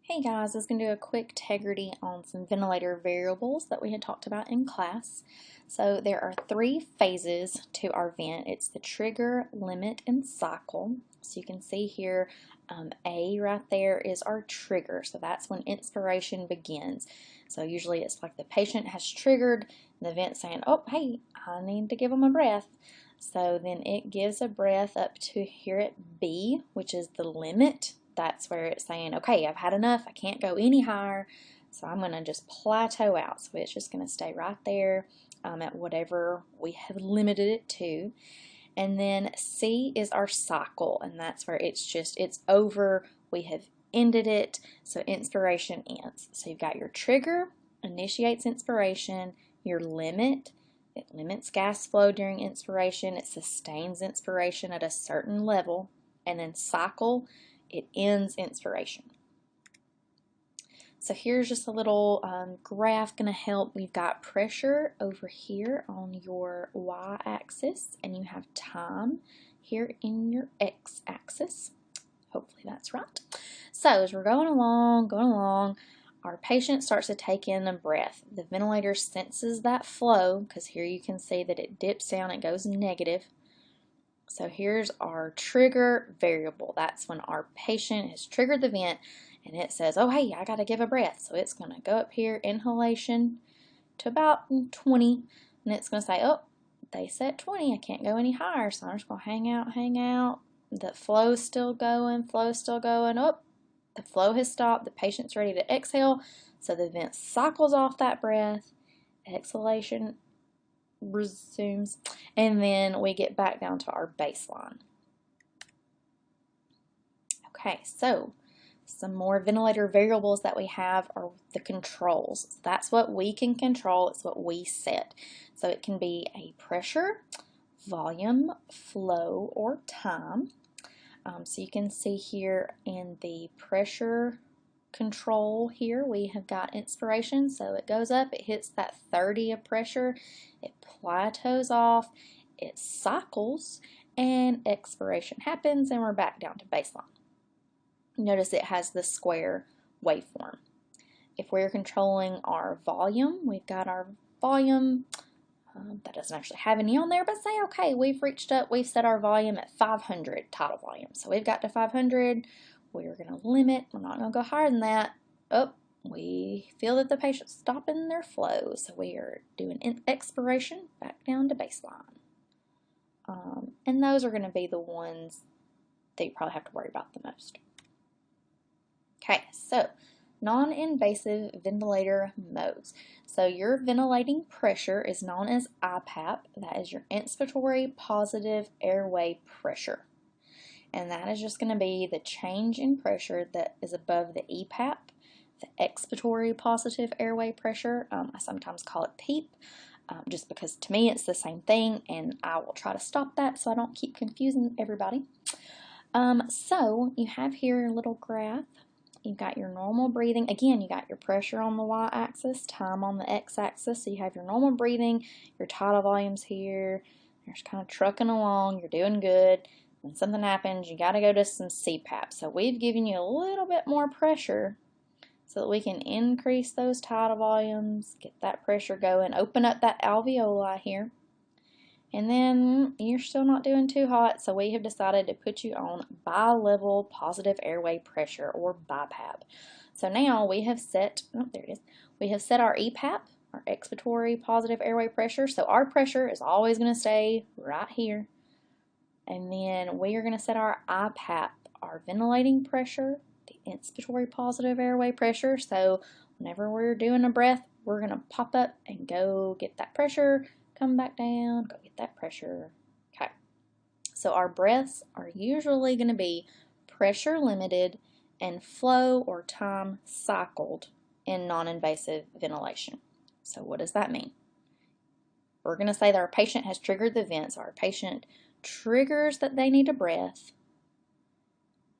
Hey guys, I was going to do a quick integrity on some ventilator variables that we had talked about in class. So there are three phases to our vent. It's the trigger, limit, and cycle. So you can see here A right there is our trigger. So that's when inspiration begins. So usually it's like the patient has triggered the vent saying, oh, hey, I need to give them a breath. So then it gives a breath up to here at B, which is the limit. That's where it's saying, okay, I've had enough. I can't go any higher. So I'm going to just plateau out. So it's just going to stay right there at whatever we have limited it to. And then C is our cycle, and that's where it's over. We have ended it. So inspiration ends. So you've got your trigger, initiates inspiration, your limit, it limits gas flow during inspiration, it sustains inspiration at a certain level, and then cycle, it ends inspiration. So here's just a little graph going to help. We've got pressure over here on your y-axis, and you have time here in your x-axis. Hopefully that's right. So as we're going along, our patient starts to take in a breath. The ventilator senses that flow, because here you can see that it dips down, it goes negative. So here's our trigger variable. That's when our patient has triggered the vent and it says, oh, hey, I got to give a breath. So it's going to go up here, inhalation to about 20, and it's going to say, oh, they said 20. I can't go any higher, so I'm just going to hang out. The flow's still going. Oh, the flow has stopped. The patient's ready to exhale, so the vent cycles off that breath. Exhalation resumes, and then we get back down to our baseline. Okay, so some more ventilator variables that we have are the controls. So that's what we can control. It's what we set. So it can be a pressure, volume, flow, or time. So you can see here in the pressure control here, we have got inspiration. So it goes up, it hits that 30 of pressure, it plateaus off, it cycles, and expiration happens, and we're back down to baseline. Notice it has the square waveform. If we're controlling our volume, we've got our volume. That doesn't actually have any on there, but say, okay, we've set our volume at 500 tidal volume. So we've got to 500. We're going to limit. We're not going to go higher than that. Oh, we feel that the patient's stopping their flow. So we are doing expiration back down to baseline. And those are going to be the ones that you probably have to worry about the most. Okay, so non-invasive ventilator modes. So your ventilating pressure is known as IPAP. That is your inspiratory positive airway pressure. And that is just going to be the change in pressure that is above the EPAP, the expiratory positive airway pressure. I sometimes call it PEEP, just because to me it's the same thing, and I will try to stop that so I don't keep confusing everybody. So you have here a little graph. You've got your normal breathing. Again, you got your pressure on the y-axis, time on the x-axis. So you have your normal breathing, your tidal volumes here. You're just kind of trucking along. You're doing good. When something happens, you got to go to some CPAP. So we've given you a little bit more pressure so that we can increase those tidal volumes, get that pressure going, open up that alveoli here. And then you're still not doing too hot, so we have decided to put you on bi-level positive airway pressure, or BiPAP. So now we have set, oh, there it is. We have set our EPAP, our expiratory positive airway pressure. So our pressure is always going to stay right here. And then we are going to set our IPAP, our ventilating pressure, the inspiratory positive airway pressure. So whenever we're doing a breath, we're going to pop up and go get that pressure, come back down, go get that pressure. Okay. So our breaths are usually going to be pressure limited and flow or time cycled in non-invasive ventilation. So what does that mean? We're going to say that our patient has triggered the vent. So our patient triggers that they need a breath.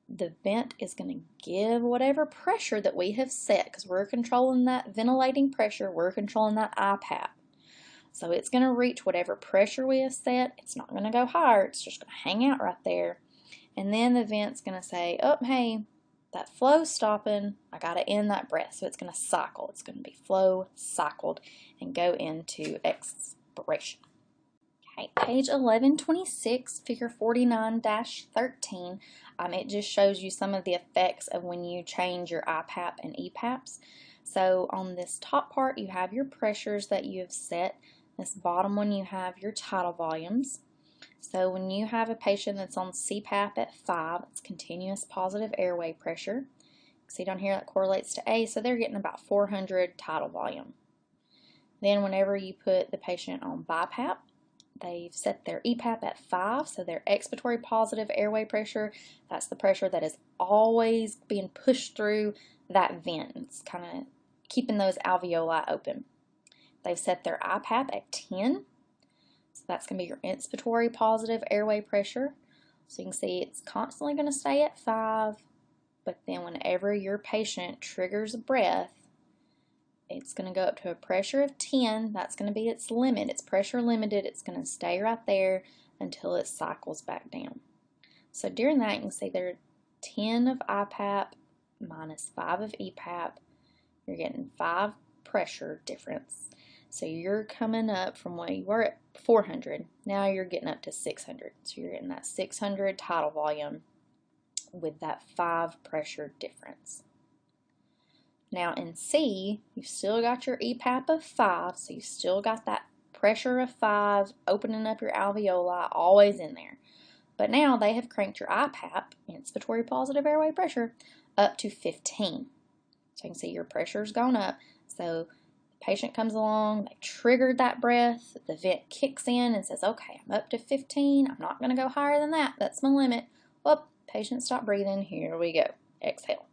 The vent is going to give whatever pressure that we have set, because we're controlling that ventilating pressure, we're controlling that IPAP. So it's going to reach whatever pressure we have set. It's not going to go higher. It's just going to hang out right there. And then the vent's going to say, oh, hey, that flow stopping, I got to end that breath. So it's going to cycle. It's going to be flow cycled and go into expiration. Okay, page 1126, figure 49-13. It just shows you some of the effects of when you change your IPAP and EPAPs. So on this top part, you have your pressures that you have set. This bottom one, you have your tidal volumes. So when you have a patient that's on CPAP at 5, it's continuous positive airway pressure. See down here that correlates to A, so they're getting about 400 tidal volume. Then whenever you put the patient on BiPAP, they've set their EPAP at 5, so their expiratory positive airway pressure, that's the pressure that is always being pushed through that vent. It's kind of keeping those alveoli open. They've set their IPAP at 10, so that's going to be your inspiratory positive airway pressure. So you can see it's constantly going to stay at 5, but then whenever your patient triggers a breath, it's going to go up to a pressure of 10. That's going to be its limit. It's pressure limited. It's going to stay right there until it cycles back down. So during that, you can see there are 10 of IPAP minus 5 of EPAP. You're getting 5 pressure difference. So you're coming up from where you were at 400. Now you're getting up to 600. So you're getting that 600 tidal volume with that 5 pressure difference. Now in C, you've still got your EPAP of 5, so you've still got that pressure of 5 opening up your alveoli, always in there. But now they have cranked your IPAP, inspiratory positive airway pressure, up to 15. So you can see your pressure's gone up. So the patient comes along, they triggered that breath, the vent kicks in and says, okay, I'm up to 15, I'm not going to go higher than that, that's my limit. Well, patient stop breathing, here we go, exhale.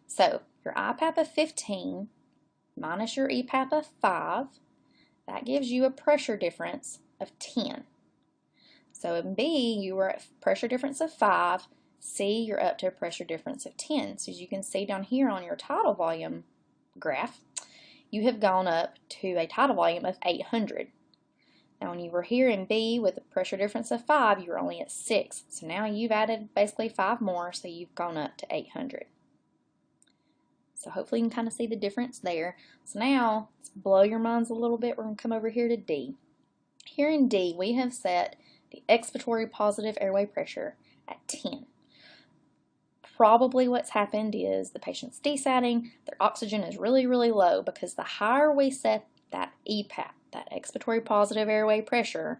So your IPAP of 15 minus your EPAP of 5, that gives you a pressure difference of 10. So in B, you were at pressure difference of 5. C, you're up to a pressure difference of 10. So as you can see down here on your tidal volume graph, you have gone up to a tidal volume of 800. Now when you were here in B with a pressure difference of 5, you were only at 6. So now you've added basically 5 more, so you've gone up to 800. So hopefully you can kind of see the difference there. So now, let's blow your minds a little bit. We're going to come over here to D. Here in D, we have set the expiratory positive airway pressure at 10. Probably what's happened is the patient's desatting, their oxygen is really, really low, because the higher we set that EPAP, that expiratory positive airway pressure,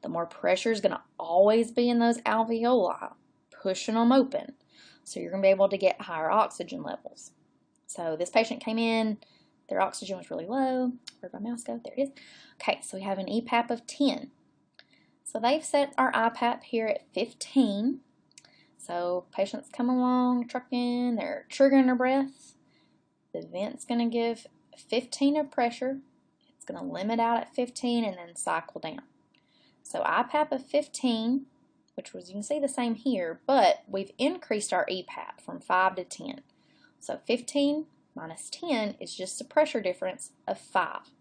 the more pressure is going to always be in those alveoli, pushing them open. So you're going to be able to get higher oxygen levels. So this patient came in, their oxygen was really low. Where'd my mouse go? There it is. Okay, so we have an EPAP of 10. So they've set our IPAP here at 15. So patients come along, trucking, they're triggering their breath. The vent's going to give 15 of pressure. It's going to limit out at 15 and then cycle down. So IPAP of 15, which was, you can see the same here, but we've increased our EPAP from 5 to 10. So 15 minus 10 is just a pressure difference of 5.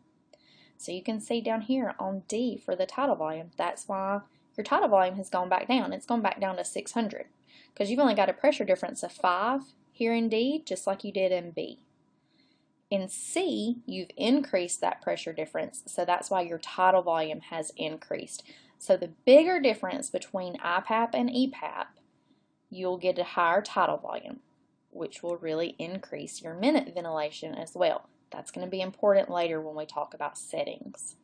So you can see down here on D for the tidal volume, that's why your tidal volume has gone back down. It's gone back down to 600 because you've only got a pressure difference of 5 here in D, just like you did in B. In C, you've increased that pressure difference, so that's why your tidal volume has increased. So the bigger difference between IPAP and EPAP, you'll get a higher tidal volume, which will really increase your minute ventilation as well. That's going to be important later when we talk about settings.